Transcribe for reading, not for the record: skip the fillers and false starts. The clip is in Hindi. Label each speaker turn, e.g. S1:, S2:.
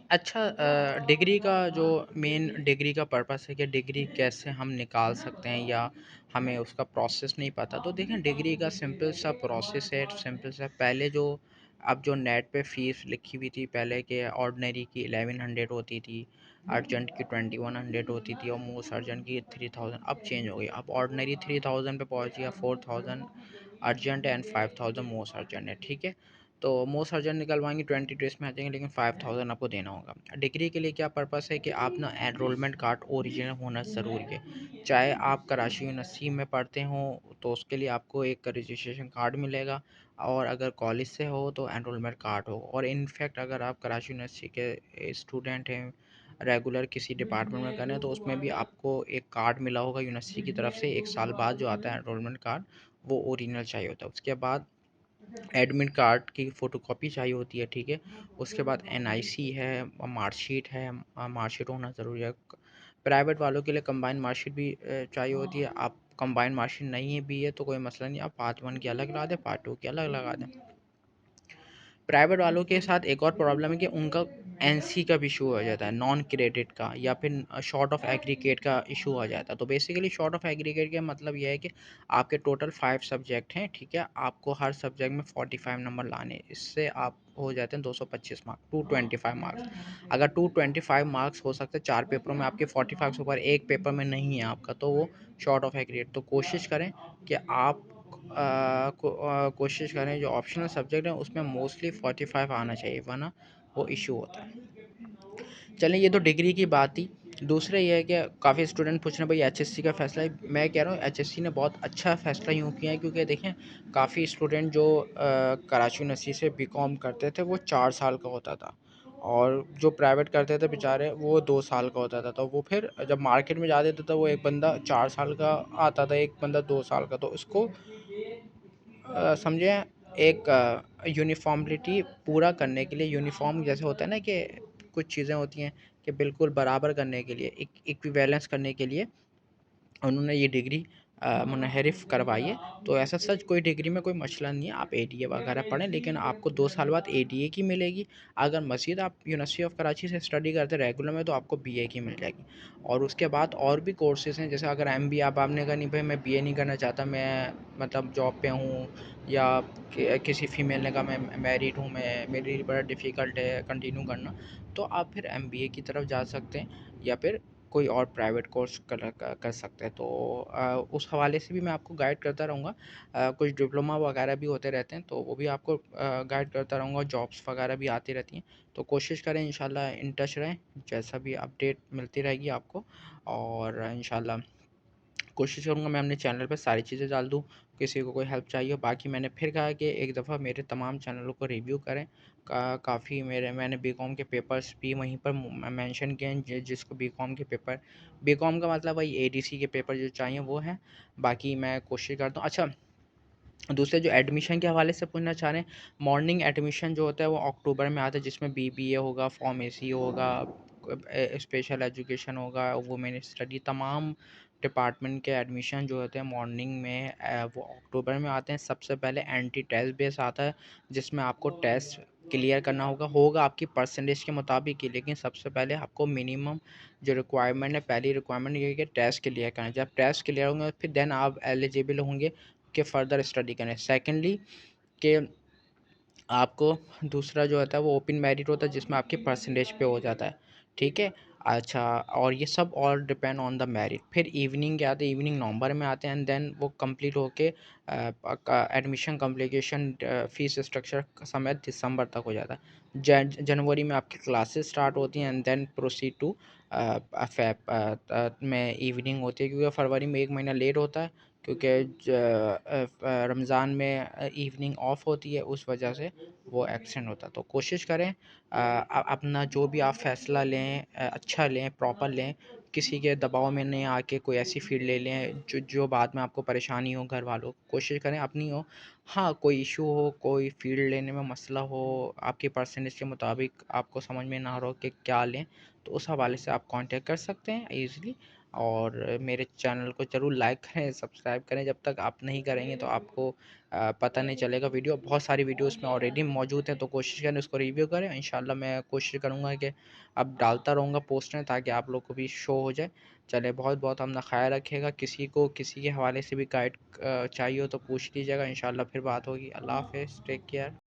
S1: अच्छा, डिग्री का जो मेन डिग्री का पर्पस है कि डिग्री कैसे हम निकाल सकते हैं या हमें उसका प्रोसेस नहीं पता। तो देखें, डिग्री का सिंपल सा प्रोसेस है, सिंपल सा। पहले जो अब जो नेट पे फीस लिखी हुई थी पहले के, ऑर्डिनरी की 1100 होती थी, अर्जेंट की 2100 होती थी और मोस्ट अर्जेंट की 3000। अब चेंज हो गई, अब ऑर्डिनरी 3000 पे पहुंच गया, 4000 अर्जेंट है एंड 5000 मोस्ट अर्जेंट है। ठीक है, तो मोस्ट अर्जेंट निकलवाएंगे 20 डेज में आ जाएंगे, लेकिन 5000 आपको देना होगा। डिग्री के लिए क्या पर्पस है कि आप ना एनरोलमेंट कार्ड ओरिजिनल होना ज़रूरी है। चाहे आप कराची यूनिवर्सिटी में पढ़ते हो तो उसके लिए आपको एक रजिस्ट्रेशन कार्ड मिलेगा, और अगर कॉलेज से हो तो एनरोलमेंट कार्ड हो। और इनफैक्ट अगर आप कराची यूनिवर्सिटी के स्टूडेंट हैं, रेगुलर किसी डिपार्टमेंट में करें, तो उसमें भी आपको एक कार्ड मिला होगा यूनिवर्सिटी की तरफ से, 1 साल बाद जो आता है एनरोलमेंट कार्ड, वो ओरिजिनल चाहिए होता है। उसके बाद एडमिट कार्ड की फ़ोटोकॉपी चाहिए होती है। ठीक है, उसके बाद एनआईसी है, मार्कशीट है, मार्कशीट होना ज़रूरी है। प्राइवेट वालों के लिए कंबाइन मार्कशीट भी चाहिए होती है। आप कंबाइन मार्कशीट नहीं है भी है तो कोई मसला नहीं, आप पार्ट 1 की अलग लगा दें, पार्ट 2 की अलग लगा दें। प्राइवेट वालों के साथ एक और प्रॉब्लम है कि उनका एनसी का भी इशू हो जाता है, नॉन क्रेडिट का, या फिर शॉर्ट ऑफ एग्रीगेट का इशू आ जाता है। तो बेसिकली शॉर्ट ऑफ एग्रीगेट का मतलब यह है कि आपके टोटल 5 सब्जेक्ट हैं, ठीक है, आपको हर सब्जेक्ट में 45 नंबर लाने, इससे आप हो जाते हैं 225 मार्क्स, 225 मार्क्स। अगर 225 मार्क्स हो सकते हैं 4 पेपरों में, आपके 45 से ऊपर एक पेपर में नहीं है आपका, तो वो शॉर्ट ऑफ एग्रीगेट। तो कोशिश करें कि आप कोशिश करें जो ऑप्शनल सब्जेक्ट है उसमें मोस्टली 45 आना चाहिए, वरना वो इशू होता है। चलें, ये तो डिग्री की बात थी। दूसरा ये है कि काफ़ी स्टूडेंट पूछ रहे हैं भाई एचएससी का फ़ैसला है। मैं कह रहा हूँ एचएससी ने बहुत अच्छा फ़ैसला यूँ किया है, क्योंकि देखें काफ़ी स्टूडेंट जो कराची यूनिवर्सिटी से बीकॉम करते थे वो 4 साल का होता था, और जो प्राइवेट करते थे बेचारे वो 2 साल का होता था। तो वो फिर जब मार्केट में जाते थे तो वो एक बंदा 4 साल का आता था, एक बंदा 2 साल का। तो इसको समझे, एक यूनिफ़ॉर्मिटी पूरा करने के लिए, यूनिफ़ॉर्म जैसे होता है ना कि कुछ चीज़ें होती हैं कि बिल्कुल बराबर करने के लिए, इक्विवेलेंस करने के लिए उन्होंने ये डिग्री मुनहरिफ करवाई है। तो ऐसा सच कोई डिग्री में कोई मसला नहीं है, आप एडीए वगैरह पढ़ें, लेकिन आपको 2 साल बाद एडीए की मिलेगी। अगर मज़ीद आप यूनिवर्सिटी ऑफ कराची से स्टडी करते रेगुलर में, तो आपको बीए की मिल जाएगी। और उसके बाद और भी कोर्सेज़ हैं, जैसे अगर एमबीए आपने कहा नहीं भाई मैं बीए नहीं करना चाहता, मैं मतलब जॉब पे हूँ, या किसी फीमेल ने कहा मैं मैरिड हूँ, मैं मेरे लिए बड़ा डिफ़िकल्ट है कंटिन्यू करना, तो आप फिर एमबीए की तरफ जा सकते हैं, या फिर कोई और प्राइवेट कोर्स कर सकते हैं। तो उस हवाले से भी मैं आपको गाइड करता रहूँगा। कुछ डिप्लोमा वगैरह भी होते रहते हैं, तो वो भी आपको गाइड करता रहूँगा। जॉब्स वगैरह भी आती रहती हैं, तो कोशिश करें इंशाल्लाह इन टच रहें, जैसा भी अपडेट मिलती रहेगी आपको। और इंशाल्लाह कोशिश करूँगा मैं अपने चैनल पे सारी चीज़ें डाल दूँ, किसी को कोई हेल्प चाहिए हो। बाकी मैंने फिर कहा कि एक दफ़ा मेरे तमाम चैनलों को रिव्यू करें। काफ़ी मैंने बीकॉम के पेपर्स भी वहीं पर मेंशन किए हैं, जिसको बीकॉम के पेपर, बीकॉम का मतलब वही एडीसी के पेपर जो चाहिए वो हैं। बाकी मैं कोशिश करता हूँ। अच्छा, दूसरे जो एडमिशन के हवाले से पूछना चाह रहे हैं, मॉर्निंग एडमिशन जो होता है वो अक्टूबर में आता है, जिसमें बीबीए होगा, फार्मेसी होगा, स्पेशल एजुकेशन होगा, वुमेन स्टडी, तमाम डिपार्टमेंट के एडमिशन जो होते हैं मॉर्निंग में वो अक्टूबर में आते हैं। सबसे पहले एंटी टेस्ट बेस आता है, जिसमें आपको टेस्ट क्लियर करना होगा आपकी परसेंटेज के मुताबिक ही, लेकिन सबसे पहले आपको मिनिमम जो रिक्वायरमेंट है, पहली रिक्वायरमेंट ये है कि टेस्ट क्लियर करना। जब टेस्ट क्लियर होंगे फिर देन आप एलिजिबल होंगे के फ़र्दर स्टडी करें। सेकेंडली कि आपको दूसरा जो होता है वो ओपन मेरिट होता है, जिसमें आपके परसेंटेज पे हो जाता है। ठीक है, अच्छा, और ये सब और डिपेंड ऑन द मेरिट। फिर इवनिंग के आते हैं, इवनिंग नवंबर में आते हैं, एंड देन वो कंप्लीट होके एडमिशन कम्प्लीकेशन फीस स्ट्रक्चर का समय दिसंबर तक हो जाता है। जनवरी में आपकी क्लासेस स्टार्ट होती हैं, and then proceed to Feb में इवनिंग होती है, क्योंकि फरवरी में 1 महीना लेट होता है, क्योंकि रमज़ान में इवनिंग ऑफ होती है, उस वजह से वो एक्सटेंड होता है। तो कोशिश करें अपना जो भी आप फ़ैसला लें अच्छा लें, प्रॉपर लें, किसी के दबाव में नहीं आके कोई ऐसी फ़ील्ड ले लें जो बाद में आपको परेशानी हो घर वालों को। कोशिश करें अपनी हो। हाँ, कोई इशू हो, कोई फ़ील्ड लेने में मसला हो, आपकी परसेंटेज के मुताबिक आपको समझ में ना आ रहा हो कि क्या लें, तो उस हवाले से आप कॉन्टैक्ट कर सकते हैं ईज़िली। और मेरे चैनल को ज़रूर लाइक करें, सब्सक्राइब करें। जब तक आप नहीं करेंगे तो आपको पता नहीं चलेगा। वीडियो बहुत सारी वीडियो उसमें ऑलरेडी मौजूद हैं, तो कोशिश करें उसको रिव्यू करें। इंशाल्लाह मैं कोशिश करूँगा कि अब डालता रहूँगा पोस्ट में, ताकि आप लोग को भी शो हो जाए। चलिए, बहुत बहुत अपना ख्याल रखिएगा। किसी को किसी के हवाले से भी गाइड चाहिए हो तो पूछ लीजिएगा। इंशाल्लाह फिर बात होगी। अल्लाह हाफ़िज़, टेक केयर।